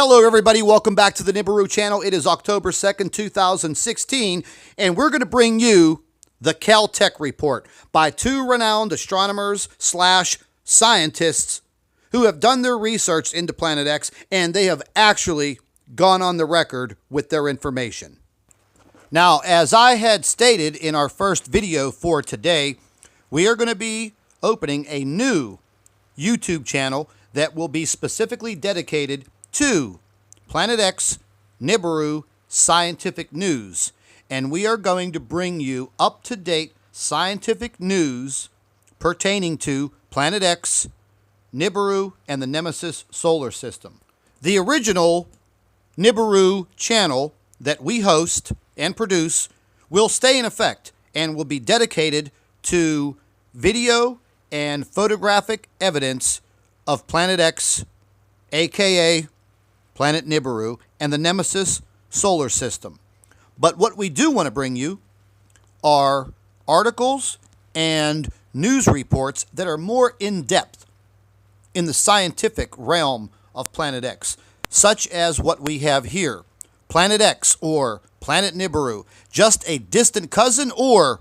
Hello everybody, welcome back to the Nibiru channel. It is October 2nd, 2016, and we're going to bring you the Caltech report by two renowned astronomers slash scientists who have done their research into Planet X, and they have actually gone on the record with their information. Now, as I had stated in our first video for today, we are going to be opening a new YouTube channel that will be specifically dedicated to Planet X Nibiru scientific news. And we are going to bring you up-to-date scientific news pertaining to Planet X, Nibiru, and the Nemesis solar system. The original Nibiru channel that we host and produce will stay in effect and will be dedicated to video and photographic evidence of Planet X, aka Planet Nibiru, and the Nemesis solar system. But what we do want to bring you are articles and news reports that are more in-depth in the scientific realm of Planet X, such as what we have here. Planet X, or Planet Nibiru, just a distant cousin or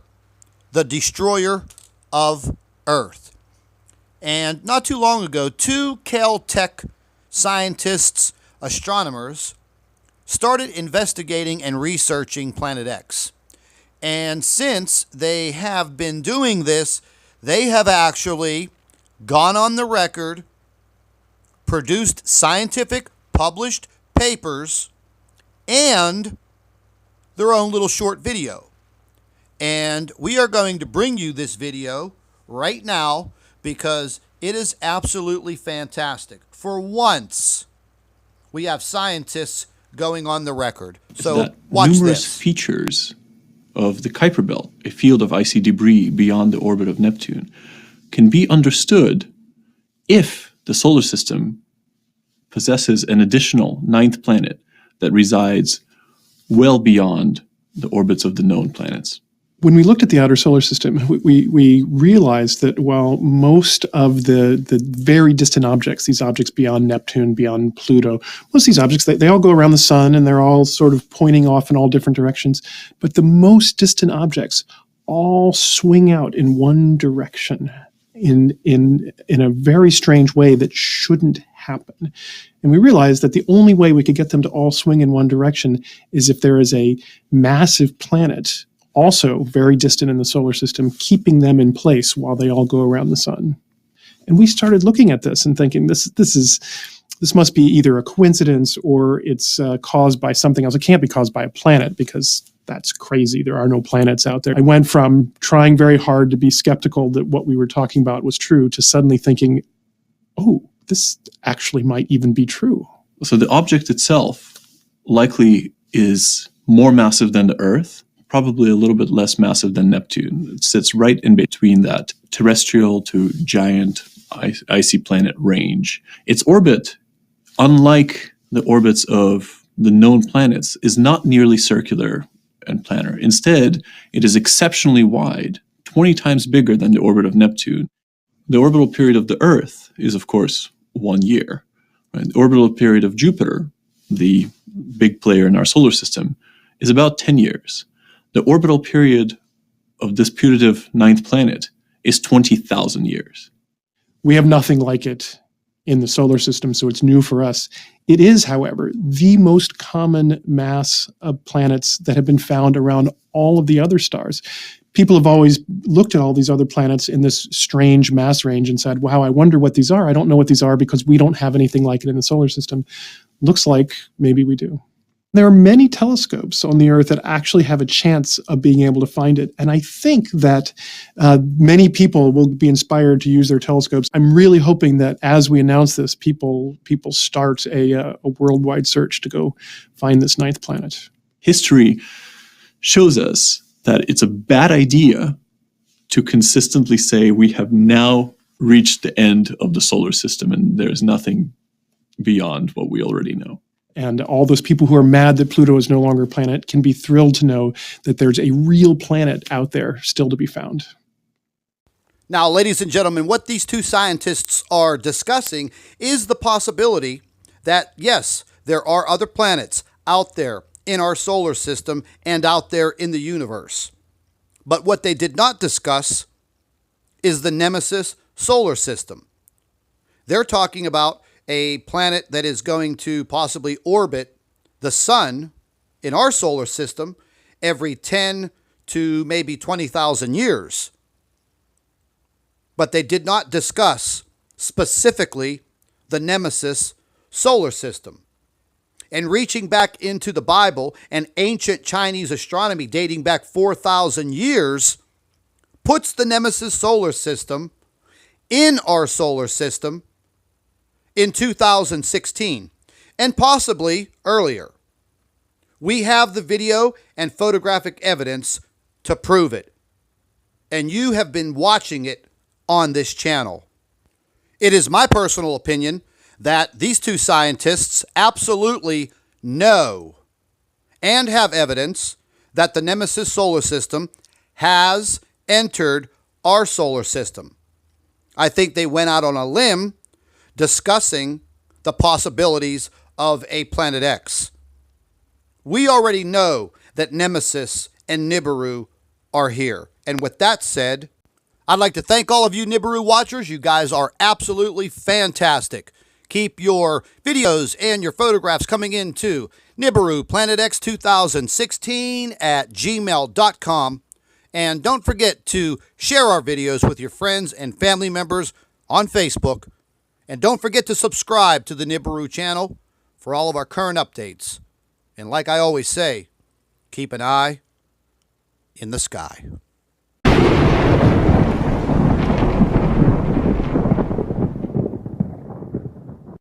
the destroyer of Earth. And not too long ago, two Caltech scientists, astronomers, started investigating and researching Planet X. And since they have been doing this, they have actually gone on the record, produced scientific published papers, and their own little short video. And we are going to bring you this video right now because it is absolutely fantastic. For once, we have scientists going on the record. So watch numerous this. Features of the Kuiper Belt, a field of icy debris beyond the orbit of Neptune, can be understood if the solar system possesses an additional ninth planet that resides well beyond the orbits of the known planets. When we looked at the outer solar system, we realized that while most of the very distant objects, these objects beyond Neptune, beyond Pluto, most of these objects, they all go around the sun and they're all sort of pointing off in all different directions. But the most distant objects all swing out in one direction in a very strange way that shouldn't happen. And we realized that the only way we could get them to all swing in one direction is if there is a massive planet also very distant in the solar system, keeping them in place while they all go around the sun. And we started looking at this and thinking, this must be either a coincidence or it's caused by something else. It can't be caused by a planet because that's crazy. There are no planets out there. I went from trying very hard to be skeptical that what we were talking about was true to suddenly thinking, oh, this actually might even be true. So the object itself likely is more massive than the Earth, probably a little bit less massive than Neptune. It sits right in between that terrestrial to giant icy planet range. Its orbit, unlike the orbits of the known planets, is not nearly circular and planar. Instead, it is exceptionally wide, 20 times bigger than the orbit of Neptune. The orbital period of the Earth is, of course, 1 year. Right? The orbital period of Jupiter, the big player in our solar system, is about 10 years. The orbital period of this putative ninth planet is 20,000 years. We have nothing like it in the solar system, so it's new for us. It is, however, the most common mass of planets that have been found around all of the other stars. People have always looked at all these other planets in this strange mass range and said, wow, I wonder what these are. I don't know what these are because we don't have anything like it in the solar system. Looks like maybe we do. There are many telescopes on the Earth that actually have a chance of being able to find it. And I think that many people will be inspired to use their telescopes. I'm really hoping that as we announce this, people start a worldwide search to go find this ninth planet. History shows us that it's a bad idea to consistently say we have now reached the end of the solar system and there's nothing beyond what we already know. And all those people who are mad that Pluto is no longer a planet can be thrilled to know that there's a real planet out there still to be found. Now, ladies and gentlemen, what these two scientists are discussing is the possibility that, yes, there are other planets out there in our solar system and out there in the universe. But what they did not discuss is the Nemesis solar system. They're talking about a planet that is going to possibly orbit the sun in our solar system every 10 to maybe 20,000 years. But they did not discuss specifically the Nemesis solar system. And reaching back into the Bible and ancient Chinese astronomy dating back 4,000 years puts the Nemesis solar system in our solar system in 2016 and possibly earlier. We have the video and photographic evidence to prove it. And you have been watching it on this channel. It is my personal opinion that these two scientists absolutely know and have evidence that the Nemesis solar system has entered our solar system. I think they went out on a limb discussing the possibilities of a Planet X. We already know that Nemesis and Nibiru are here. And with that said, I'd like to thank all of you Nibiru watchers. You guys are absolutely fantastic. Keep your videos and your photographs coming in to Nibiru Planet X 2016 at gmail.com. And don't forget to share our videos with your friends and family members on Facebook. And don't forget to subscribe to the Nibiru channel for all of our current updates. And like I always say, keep an eye in the sky.